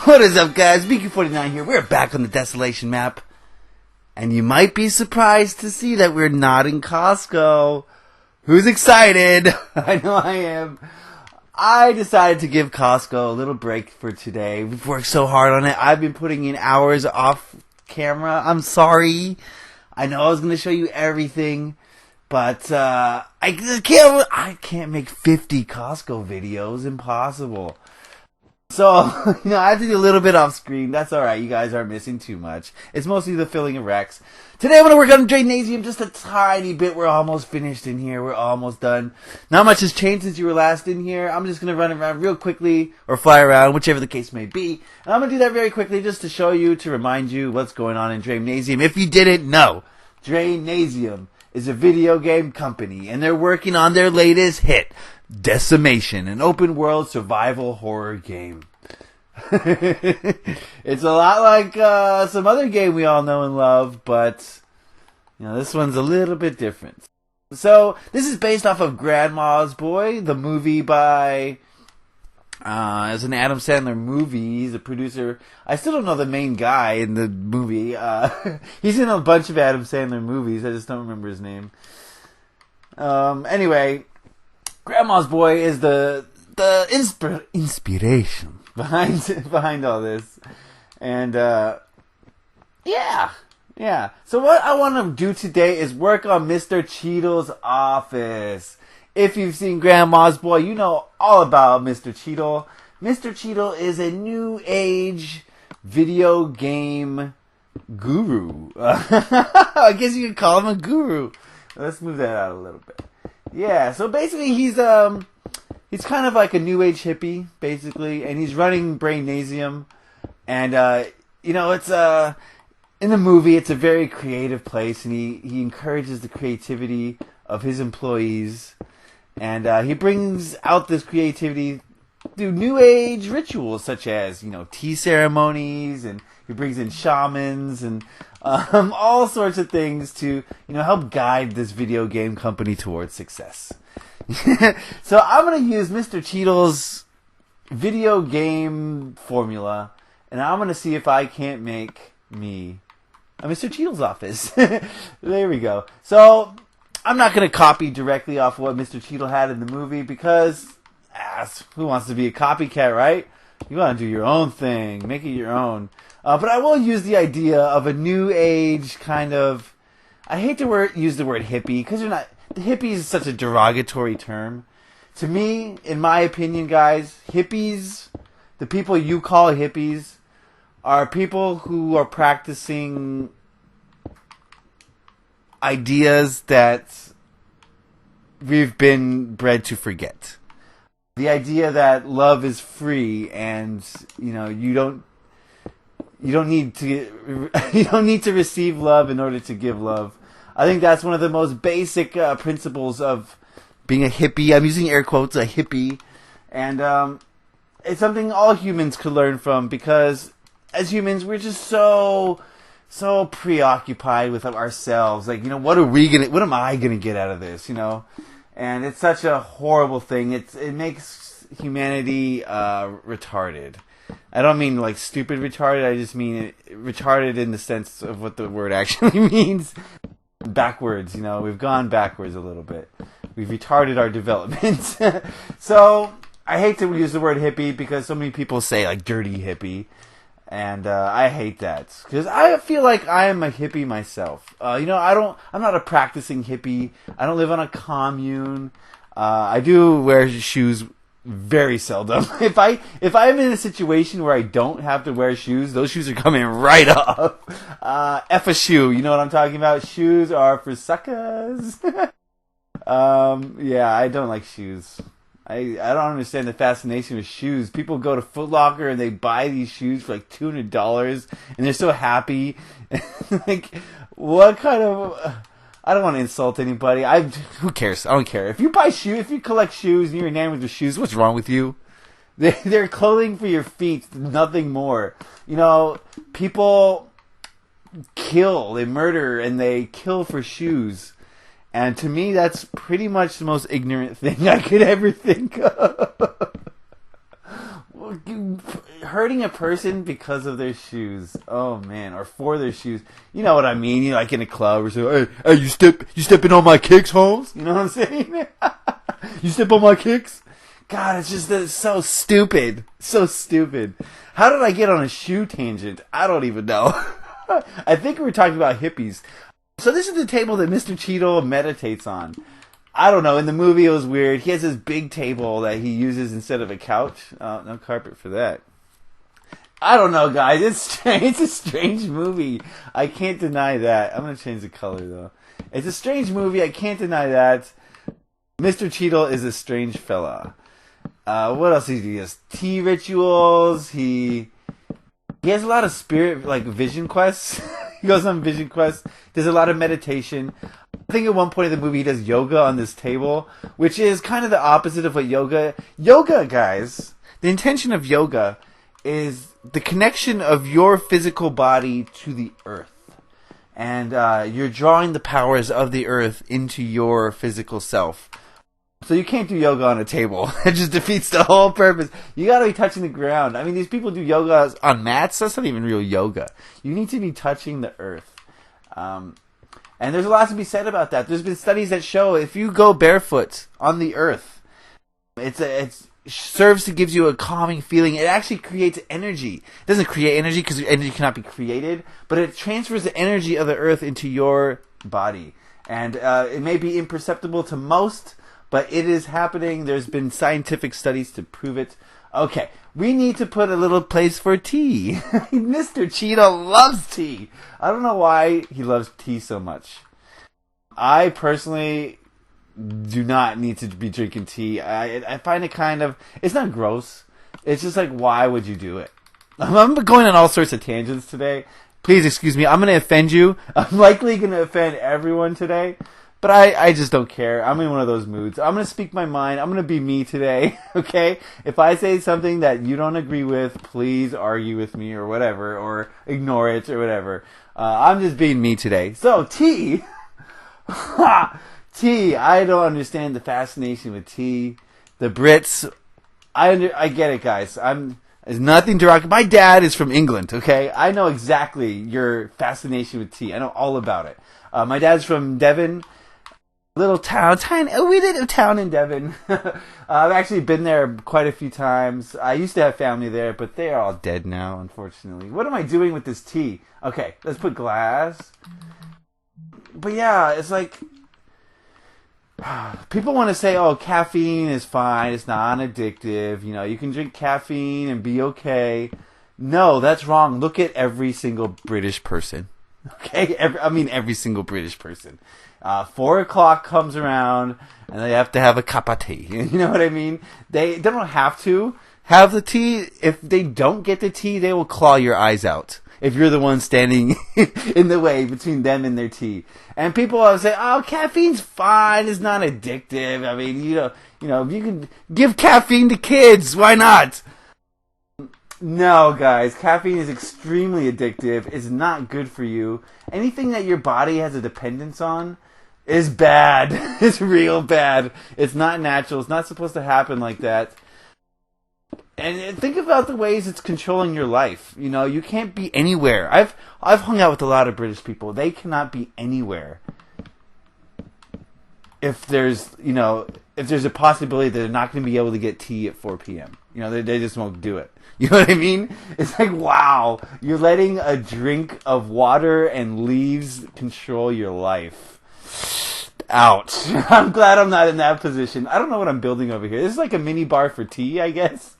What is up, guys? Beancrew49 here. We're back on the Desolation map. And you might be surprised to see that we're not in Costco. Who's excited? I know I am. I decided to give Costco a little break for today. We've worked so hard on it. I've been putting in hours off camera. I'm sorry. I know I was going to show you everything. But I can't make 50 Costco videos. Impossible. So, I have to do a little bit off screen. That's alright. You guys aren't missing too much. It's mostly the filling of Rex. Today I'm going to work on Drainasium just a tiny bit. We're almost finished in here. We're almost done. Not much has changed since you were last in here. I'm just going to run around real quickly, or fly around, whichever the case may be. And I'm going to do that very quickly just to show you, to remind you what's going on in Drainasium. If you didn't know, Drainasium is a video game company, and they're working on their latest hit, Desolation, an open-world survival horror game. It's a lot like some other game we all know and love, but this one's a little bit different. So, this is based off of Grandma's Boy, the movie by... it's an Adam Sandler movie. He's a producer. I still don't know the main guy in the movie. He's in a bunch of Adam Sandler movies. I just don't remember his name. Anyway, Grandma's Boy is the inspiration behind all this. And, yeah. So what I want to do today is work on Mr. Cheedle's office. If you've seen Grandma's Boy, you know all about Mr. Cheedle. Mr. Cheedle is a new age video game guru. I guess you could call him a guru. Let's move that out a little bit. Yeah, so basically he's kind of like a new age hippie, basically, and he's running Drainasium. And it's in the movie it's a very creative place, and he encourages the creativity of his employees. And he brings out this creativity through new age rituals such as, tea ceremonies, and he brings in shamans and all sorts of things to, help guide this video game company towards success. So I'm going to use Mr. Cheedle's video game formula, and I'm going to see if I can't make me a Mr. Cheedle's office. There we go. So I'm not going to copy directly off what Mr. Cheedle had in the movie because who wants to be a copycat, right? You want to do your own thing. Make it your own. But I will use the idea of a new age kind of... I hate to use the word hippie because the hippie is such a derogatory term. To me, in my opinion, guys, hippies, the people you call hippies, are people who are practicing ideas that we've been bred to forget. The idea that love is free, and you don't need to receive love in order to give love. I think that's one of the most basic principles of being a hippie. I'm using air quotes, a hippie, and it's something all humans could learn from, because as humans we're just so preoccupied with ourselves. Like, what am I gonna get out of this? And it's such a horrible thing. It makes humanity retarded. I don't mean like stupid retarded. I just mean retarded in the sense of what the word actually means. Backwards, we've gone backwards a little bit. We've retarded our development. So I hate to use the word hippie because so many people say like dirty hippie. And I hate that because I feel like I am a hippie myself. I'm not a practicing hippie. I don't live on a commune. I do wear shoes very seldom. If I'm in a situation where I don't have to wear shoes, those shoes are coming right off. F a shoe. You know what I'm talking about? Shoes are for suckers. Yeah, I don't like shoes. I don't understand the fascination with shoes. People go to Foot Locker and they buy these shoes for like $200 and they're so happy. Like, what kind of... I don't want to insult anybody. Who cares? I don't care. If you collect shoes and you're enamored with shoes, what's wrong with you? They're clothing for your feet, nothing more. People they murder, and they kill for shoes. And to me, that's pretty much the most ignorant thing I could ever think of. hurting a person because of their shoes. Oh man, or for their shoes. You know what I mean? You know, like in a club or so. Hey, you stepping on my kicks, Holmes? You know what I'm saying? You step on my kicks? God, it's so stupid. So stupid. How did I get on a shoe tangent? I don't even know. I think we were talking about hippies. So this is the table that Mr. Cheedle meditates on. I don't know. In the movie, it was weird. He has this big table that he uses instead of a couch. No carpet for that. I don't know, guys. It's strange. It's a strange movie. I can't deny that. I'm going to change the color, though. It's a strange movie. I can't deny that. Mr. Cheedle is a strange fella. What else does he do? He has tea rituals. He has a lot of spirit, like vision quests. He goes on vision quests. There's a lot of meditation. I think at one point in the movie he does yoga on this table, which is kind of the opposite of what yoga... Yoga, guys, the intention of yoga is the connection of your physical body to the earth. And you're drawing the powers of the earth into your physical self. So you can't do yoga on a table. It just defeats the whole purpose. You gotta be touching the ground. I mean, these people do yoga on mats. That's not even real yoga. You need to be touching the earth. And there's a lot to be said about that. There's been studies that show if you go barefoot on the earth, it serves to give you a calming feeling. It actually creates energy. It doesn't create energy because energy cannot be created, but it transfers the energy of the earth into your body. And it may be imperceptible to most, but it is happening. There's been scientific studies to prove it. Okay, we need to put a little place for tea. Mr. Cheedle loves tea. I don't know why he loves tea so much. I personally do not need to be drinking tea. I find it kind of... It's not gross. It's just like, why would you do it? I'm going on all sorts of tangents today. Please excuse me. I'm going to offend you. I'm likely going to offend everyone today. But I just don't care. I'm in one of those moods. I'm going to speak my mind. I'm going to be me today, okay? If I say something that you don't agree with, please argue with me or whatever, or ignore it or whatever. I'm just being me today. So, tea. Tea. I don't understand the fascination with tea. The Brits. I get it, guys. There's nothing derogatory. My dad is from England, okay? I know exactly your fascination with tea. I know all about it. My dad's from Devon. Little town, we did a town in Devon. I've actually been there quite a few times. I used to have family there, but they are all dead now, unfortunately. What am I doing with this tea? Okay, let's put glass. But yeah, it's like... People want to say, oh, caffeine is fine, it's non-addictive, you know, you can drink caffeine and be okay. No, that's wrong. Look at every single British person. Okay? Every single British person. 4 o'clock comes around, and they have to have a cup of tea. You know what I mean? They don't have to have the tea. If they don't get the tea, they will claw your eyes out. If you're the one standing in the way between them and their tea. And people always say, oh, caffeine's fine, it's not addictive. I mean, you know, if you can give caffeine to kids, why not? No, guys, caffeine is extremely addictive. It's not good for you. Anything that your body has a dependence on is bad. It's real bad. It's not natural. It's not supposed to happen like that. And think about the ways it's controlling your life. You know, you can't be anywhere. I've hung out with a lot of British people. They cannot be anywhere if there's a possibility that they're not going to be able to get tea at 4 p.m. You know, they just won't do it. You know what I mean? It's like, wow, you're letting a drink of water and leaves control your life. Ouch. I'm glad I'm not in that position. I don't know what I'm building over here. This is like a mini bar for tea, I guess.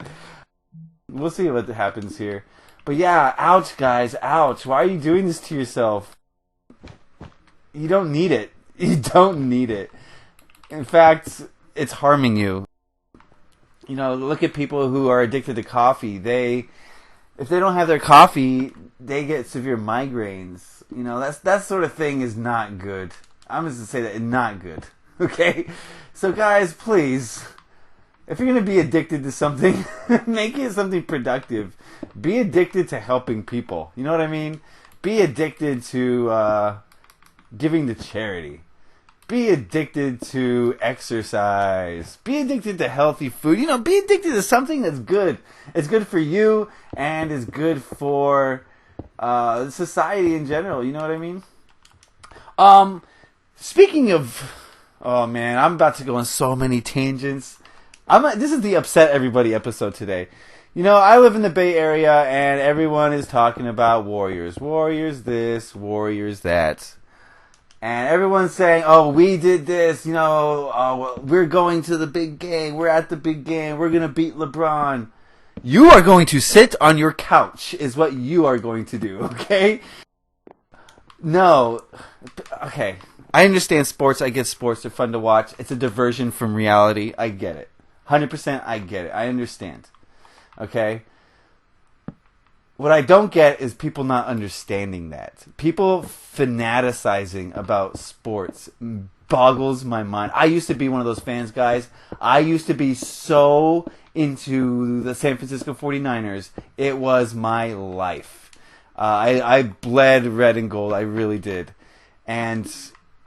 We'll see what happens here. But yeah, ouch, guys, ouch. Why are you doing this to yourself? You don't need it. You don't need it. In fact, it's harming you. You know, look at people who are addicted to coffee. If they don't have their coffee, they get severe migraines. You know, that sort of thing is not good. I'm just going to say that it's not good. Okay? So guys, please, if you're going to be addicted to something, make it something productive. Be addicted to helping people. You know what I mean? Be addicted to giving to charity. Be addicted to exercise. Be addicted to healthy food. You know, be addicted to something that's good. It's good for you and is good for society in general. You know what I mean? Speaking of... Oh, man, I'm about to go on so many tangents. This is the Upset Everybody episode today. You know, I live in the Bay Area, and everyone is talking about Warriors. Warriors this, Warriors that. And everyone's saying, oh, we did this, you know, we're going to the big game, we're at the big game, we're going to beat LeBron. You are going to sit on your couch is what you are going to do, okay? No. Okay. I understand sports, I get sports, they're fun to watch. It's a diversion from reality, I get it. 100% I get it, I understand. Okay? What I don't get is people not understanding that. People fanaticizing about sports boggles my mind. I used to be one of those fans, guys. I used to be so into the San Francisco 49ers. It was my life. I bled red and gold. I really did. And,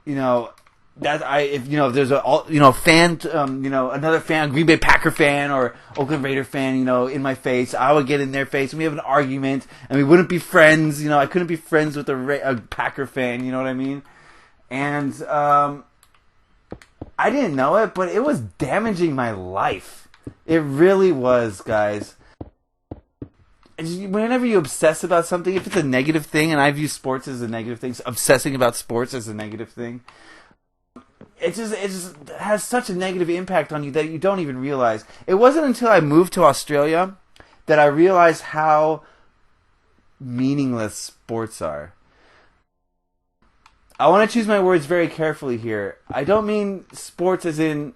you know... if there's a fan, another fan, Green Bay Packer fan or Oakland Raider fan, in my face, I would get in their face and we have an argument and we wouldn't be friends. I couldn't be friends with a Packer fan. You know what I mean? And I didn't know it, but it was damaging my life. It really was, guys. Whenever you obsess about something, if it's a negative thing, and I view sports as a negative thing, so obsessing about sports as a negative thing. It just has such a negative impact on you that you don't even realize. It wasn't until I moved to Australia that I realized how meaningless sports are. I want to choose my words very carefully here. I don't mean sports as in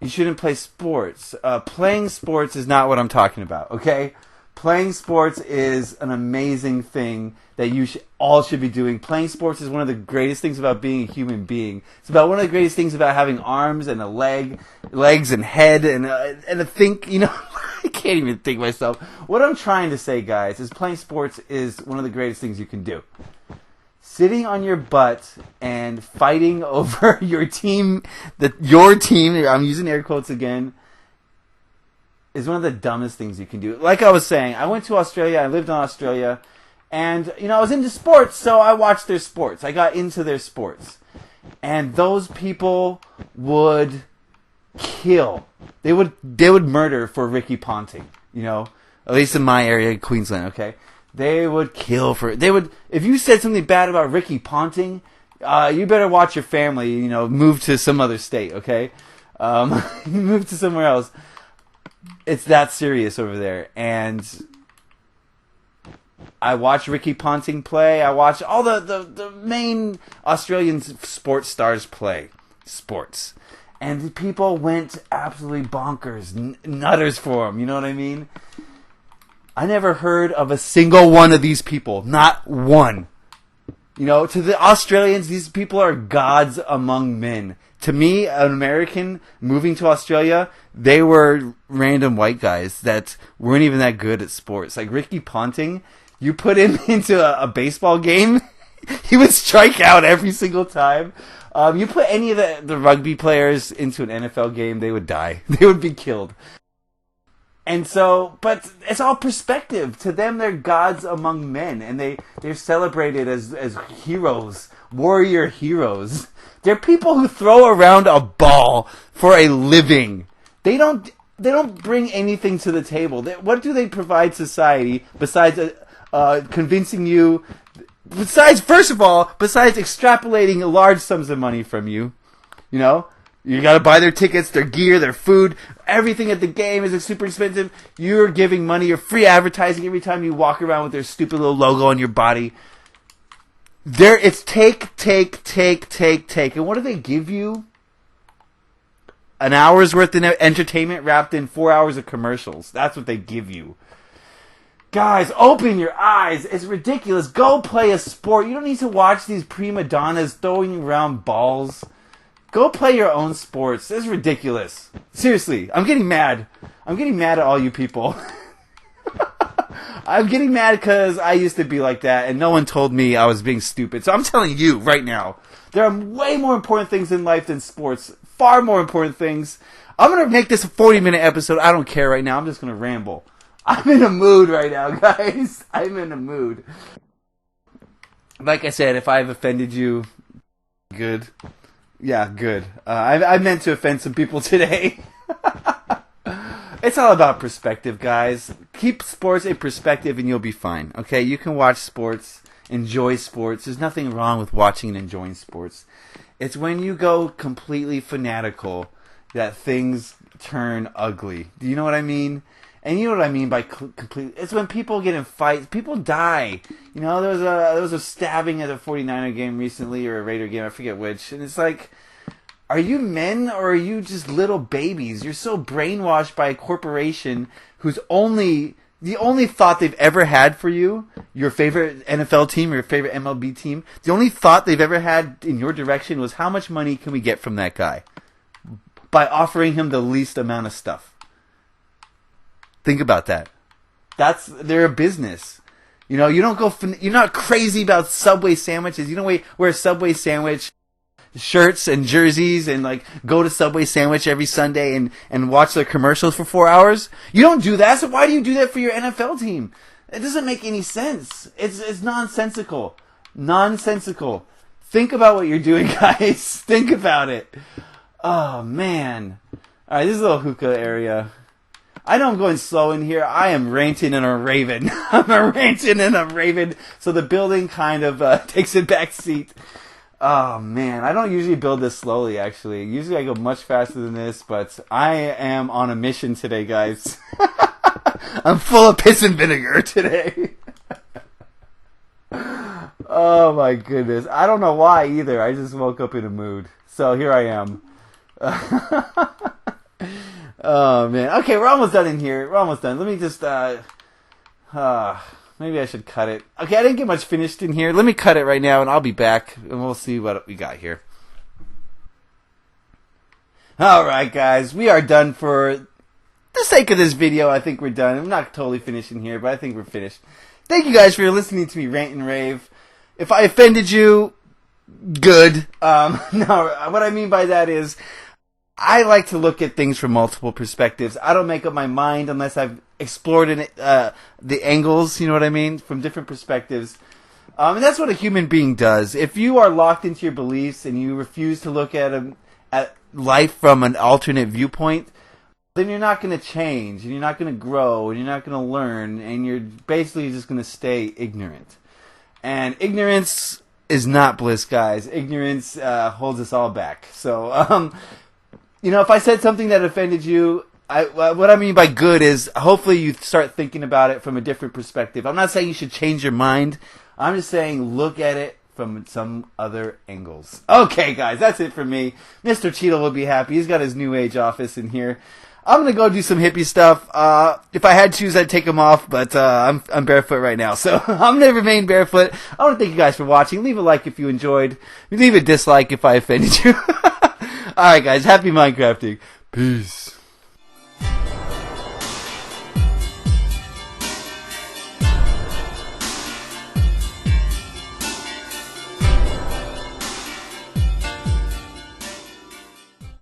you shouldn't play sports. Playing sports is not what I'm talking about, okay? Playing sports is an amazing thing that you all should be doing. Playing sports is one of the greatest things about being a human being. It's about one of the greatest things about having arms and legs and head and a think. I can't even think myself. What I'm trying to say, guys, is playing sports is one of the greatest things you can do. Sitting on your butt and fighting over your team, I'm using air quotes again, is one of the dumbest things you can do. Like I was saying, I went to Australia, I lived in Australia, and, I was into sports, so I watched their sports. I got into their sports. And those people would kill. They would murder for Ricky Ponting, at least in my area, Queensland, okay? They would kill if you said something bad about Ricky Ponting, you better watch your family, move to some other state, okay? Move to somewhere else. It's that serious over there. And I watch Ricky Ponting play. I watch all the main Australian sports stars play sports. And the people went absolutely bonkers, nutters for him. You know what I mean? I never heard of a single one of these people. Not one. To the Australians, these people are gods among men. To me, an American moving to Australia, they were random white guys that weren't even that good at sports. Like Ricky Ponting, you put him into a baseball game, he would strike out every single time. You put any of the rugby players into an NFL game, they would die. They would be killed. And so, but it's all perspective. To them, they're gods among men, and they're celebrated as heroes, warrior heroes. They're people who throw around a ball for a living. They don't bring anything to the table. What do they provide society besides convincing you? Besides extrapolating large sums of money from you, you got to buy their tickets, their gear, their food. Everything at the game is super expensive. You're giving money or free advertising every time you walk around with their stupid little logo on your body. It's take. And what do they give you? An hour's worth of entertainment wrapped in 4 hours of commercials. That's what they give you. Guys, open your eyes. It's ridiculous. Go play a sport. You don't need to watch these prima donnas throwing around balls. Go play your own sports. This is ridiculous. Seriously, I'm getting mad. I'm getting mad at all you people. I'm getting mad because I used to be like that, and no one told me I was being stupid. So I'm telling you right now, there are way more important things in life than sports. Far more important things. I'm going to make this a 40-minute episode. I don't care right now. I'm just going to ramble. I'm in a mood right now, guys. I'm in a mood. Like I said, if I've offended you, good. Yeah, good. I meant to offend some people today. It's all about perspective, guys. Keep sports in perspective and you'll be fine. Okay, you can watch sports, enjoy sports. There's nothing wrong with watching and enjoying sports. It's when you go completely fanatical that things turn ugly. Do you know what I mean? And you know what I mean by complete. It's when people get in fights, people die. You know, there was a stabbing at a 49er game recently, or a Raider game, I forget which. And it's like, are you men or are you just little babies? You're so brainwashed by a corporation whose the only thought they've ever had for you, your favorite NFL team or your favorite MLB team, the only thought they've ever had in your direction was how much money can we get from that guy by offering him the least amount of stuff. Think about that. They're a business. You know, you're not crazy about Subway sandwiches. You don't wear Subway sandwich shirts and jerseys and like go to Subway sandwich every Sunday and watch their commercials for 4 hours. You don't do that. So why do you do that for your NFL team? It doesn't make any sense. It's nonsensical. Nonsensical. Think about what you're doing, guys. Think about it. Oh, man. All right, this is a little hookah area. I know I'm going slow in here. I am ranting and a raving. I'm ranting and a raving. So the building kind of takes a back seat. Oh, man. I don't usually build this slowly, actually. Usually I go much faster than this, but I am on a mission today, guys. I'm full of piss and vinegar today. Oh, my goodness. I don't know why either. I just woke up in a mood. So here I am. Oh, man. Okay, we're almost done in here. We're almost done. Let me just, maybe I should cut it. Okay, I didn't get much finished in here. Let me cut it right now, and I'll be back, and we'll see what we got here. Alright, guys. We are done for the sake of this video. I think we're done. I'm not totally finished in here, but I think we're finished. Thank you guys for listening to me rant and rave. If I offended you, good. No, what I mean by that is, I like to look at things from multiple perspectives. I don't make up my mind unless I've explored the angles, you know what I mean, from different perspectives. And that's what a human being does. If you are locked into your beliefs and you refuse to look at life from an alternate viewpoint, then you're not going to change, and you're not going to grow, and you're not going to learn, and you're basically just going to stay ignorant. And ignorance is not bliss, guys. Ignorance holds us all back. So, you know, if I said something that offended you, what I mean by good is hopefully you start thinking about it from a different perspective. I'm not saying you should change your mind. I'm just saying look at it from some other angles. Okay, guys, that's it for me. Mr. Cheedle will be happy. He's got his new age office in here. I'm going to go do some hippie stuff. If I had shoes, I'd take them off, but I'm barefoot right now. So I'm going to remain barefoot. I want to thank you guys for watching. Leave a like if you enjoyed. Leave a dislike if I offended you. Alright, guys. Happy Minecrafting. Peace.